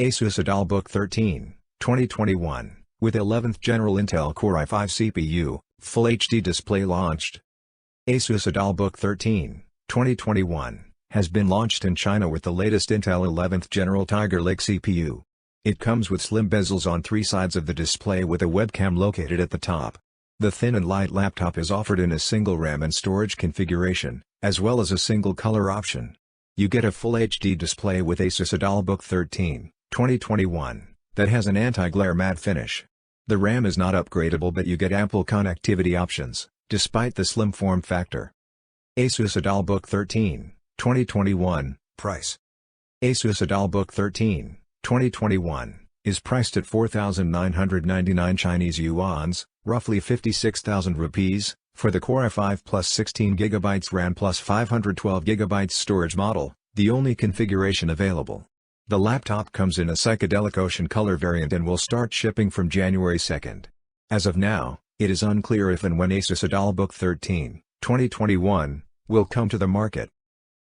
Asus Adolbook 13, 2021, with 11th General Intel Core i5 CPU, Full HD display launched. Asus Adolbook 13, 2021, has been launched in China with the latest Intel 11th General Tiger Lake CPU. It comes with slim bezels on three sides of the display with a webcam located at the top. The thin and light laptop is offered in a single RAM and storage configuration, as well as a single color option. You get a Full HD display with Asus Adolbook 13, 2021, that has an anti-glare matte finish. The RAM is not upgradable, but you get ample connectivity options, despite the slim form factor. Asus Adolbook 13, 2021, price. Asus Adolbook 13, 2021, is priced at 4,999 Chinese yuans, roughly 56,000 rupees, for the Core i5 plus 16GB RAM plus 512GB storage model, the only configuration available. The laptop comes in a psychedelic ocean color variant and will start shipping from January 2nd. As of now, it is unclear if and when Asus Adolbook 13, 2021, will come to the market.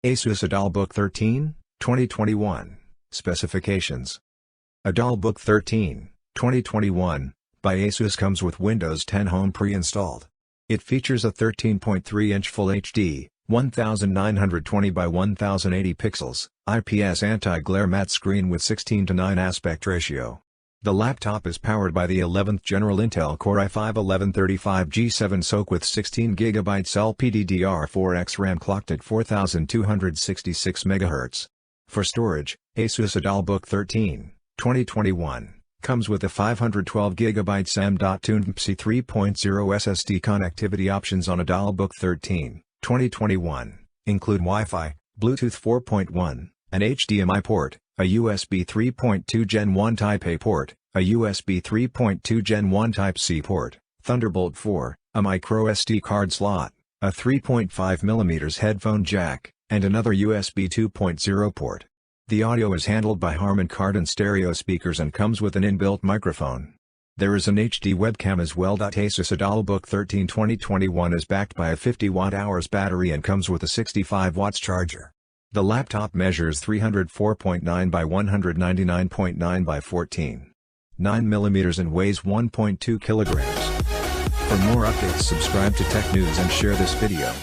Asus Adolbook 13, 2021, specifications. Adolbook 13, 2021, by Asus comes with Windows 10 Home pre-installed. It features a 13.3-inch Full HD, 1920 by 1080 pixels, IPS anti-glare matte screen with 16:9 aspect ratio. The laptop is powered by the 11th General Intel Core i5 1135G7 SoC with 16GB LPDDR4X RAM clocked at 4266 MHz. For storage, Asus Adolbook 13, 2021, comes with a 512GB SAM.2 NPC 3.0 SSD connectivity options on Adolbook 13, 2021, include Wi-Fi, Bluetooth 4.1, an HDMI port, a USB 3.2 Gen 1 Type A port, a USB 3.2 Gen 1 Type C port, Thunderbolt 4, a microSD card slot, a 3.5mm headphone jack, and another USB 2.0 port. The audio is handled by Harman Kardon stereo speakers and comes with an inbuilt microphone. There is an HD webcam as well. Asus Adolbook 13 2021 is backed by a 50 Wh battery and comes with a 65 watts charger. The laptop measures 304.9 by 199.9 by 14.9 mm and weighs 1.2 kilograms. For more updates, subscribe to Tech News and share this video.